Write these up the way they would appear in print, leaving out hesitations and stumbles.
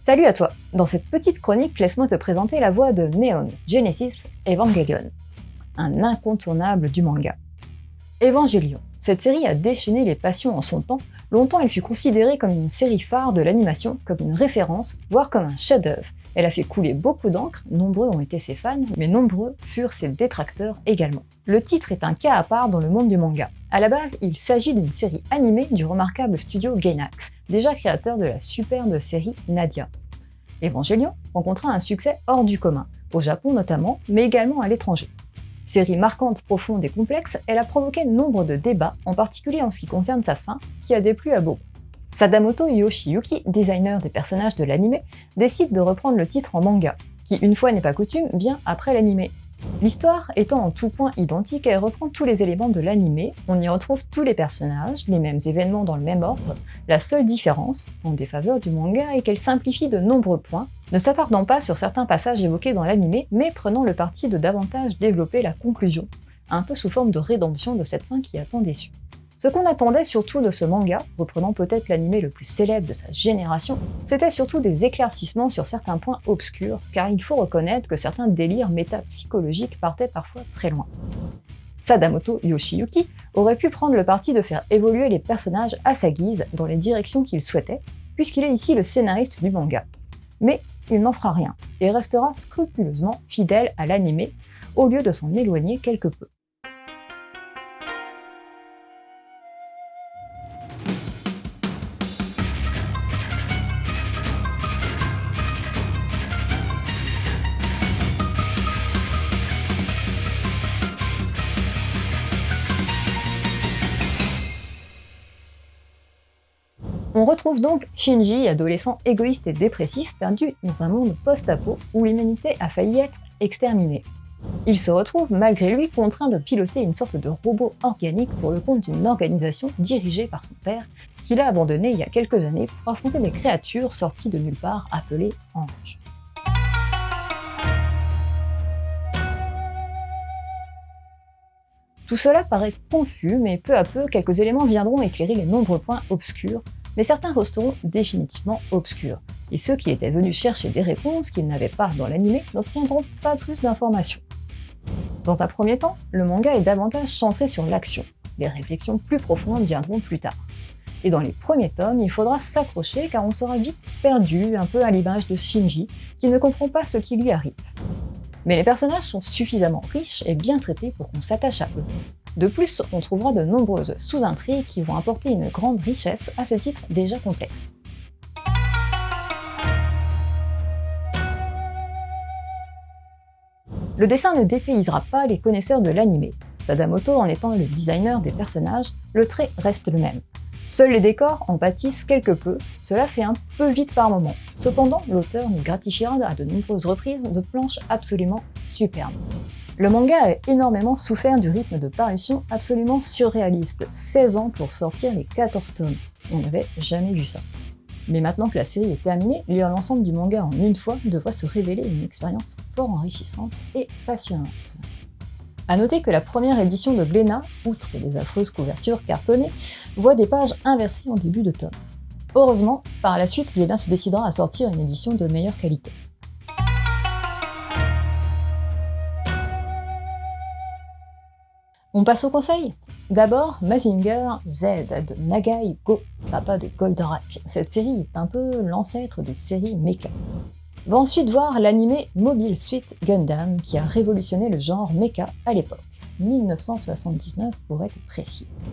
Salut à toi! Dans cette petite chronique, laisse-moi te présenter la voix de Neon Genesis Evangelion, un incontournable du manga. Evangelion, cette série a déchaîné les passions en son temps. Longtemps, elle fut considérée comme une série phare de l'animation, comme une référence, voire comme un chef-d'œuvre. Elle a fait couler beaucoup d'encre, nombreux ont été ses fans, mais nombreux furent ses détracteurs également. Le titre est un cas à part dans le monde du manga. À la base, il s'agit d'une série animée du remarquable studio Gainax, déjà créateur de la superbe série Nadia. Evangelion rencontra un succès hors du commun, au Japon notamment, mais également à l'étranger. Série marquante, profonde et complexe, elle a provoqué nombre de débats, en particulier en ce qui concerne sa fin, qui a déplu à beaucoup. Sadamoto Yoshiyuki, designer des personnages de l'anime, décide de reprendre le titre en manga, qui, une fois n'est pas coutume, vient après l'anime. L'histoire étant en tout point identique, elle reprend tous les éléments de l'anime, on y retrouve tous les personnages, les mêmes événements dans le même ordre. La seule différence, en défaveur du manga, est qu'elle simplifie de nombreux points, ne s'attardant pas sur certains passages évoqués dans l'anime, mais prenant le parti de davantage développer la conclusion, un peu sous forme de rédemption de cette fin qui a tant déçu. Ce qu'on attendait surtout de ce manga, reprenant peut-être l'anime le plus célèbre de sa génération, c'était surtout des éclaircissements sur certains points obscurs, car il faut reconnaître que certains délires métapsychologiques partaient parfois très loin. Sadamoto Yoshiyuki aurait pu prendre le parti de faire évoluer les personnages à sa guise dans les directions qu'il souhaitait, puisqu'il est ici le scénariste du manga. Mais il n'en fera rien, et restera scrupuleusement fidèle à l'anime, au lieu de s'en éloigner quelque peu. On retrouve donc Shinji, adolescent égoïste et dépressif, perdu dans un monde post-apo où l'humanité a failli être exterminée. Il se retrouve malgré lui contraint de piloter une sorte de robot organique pour le compte d'une organisation dirigée par son père, qu'il a abandonné il y a quelques années pour affronter des créatures sorties de nulle part appelées anges. Tout cela paraît confus, mais peu à peu, quelques éléments viendront éclairer les nombreux points obscurs, mais certains resteront définitivement obscurs, et ceux qui étaient venus chercher des réponses qu'ils n'avaient pas dans l'anime n'obtiendront pas plus d'informations. Dans un premier temps, le manga est davantage centré sur l'action, les réflexions plus profondes viendront plus tard. Et dans les premiers tomes, il faudra s'accrocher car on sera vite perdu, un peu à l'image de Shinji, qui ne comprend pas ce qui lui arrive. Mais les personnages sont suffisamment riches et bien traités pour qu'on s'attache à eux. De plus, on trouvera de nombreuses sous-intrigues qui vont apporter une grande richesse à ce titre déjà complexe. Le dessin ne dépaysera pas les connaisseurs de l'anime. Sadamoto en étant le designer des personnages, le trait reste le même. Seuls les décors en pâtissent quelque peu, cela fait un peu vite par moments. Cependant, l'auteur nous gratifiera à de nombreuses reprises de planches absolument superbes. Le manga a énormément souffert du rythme de parution absolument surréaliste, 16 ans pour sortir les 14 tomes. On n'avait jamais vu ça. Mais maintenant que la série est terminée, lire l'ensemble du manga en une fois devrait se révéler une expérience fort enrichissante et passionnante. A noter que la première édition de Glénat, outre les affreuses couvertures cartonnées, voit des pages inversées en début de tome. Heureusement, par la suite, Glénat se décidera à sortir une édition de meilleure qualité. On passe au conseil. D'abord, Mazinger Z de Nagai Go, papa de Goldorak. Cette série est un peu l'ancêtre des séries mecha. Va ensuite voir l'anime Mobile Suit Gundam qui a révolutionné le genre mecha à l'époque, 1979 pour être précise.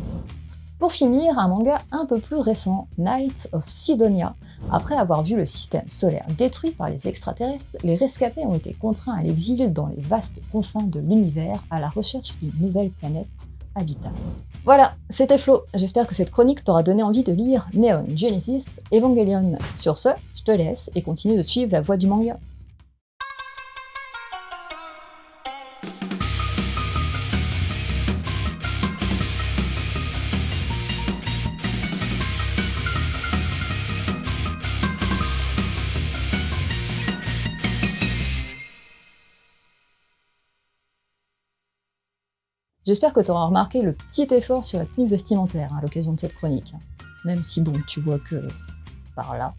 Pour finir, un manga un peu plus récent, Knights of Sidonia. Après avoir vu le système solaire détruit par les extraterrestres, les rescapés ont été contraints à l'exil dans les vastes confins de l'univers à la recherche d'une nouvelle planète habitable. Voilà, c'était Flo, j'espère que cette chronique t'aura donné envie de lire Neon Genesis Evangelion. Sur ce, je te laisse et continue de suivre la voie du manga. J'espère que tu auras remarqué le petit effort sur la tenue vestimentaire à l'occasion de cette chronique. Même si bon, tu vois que par là,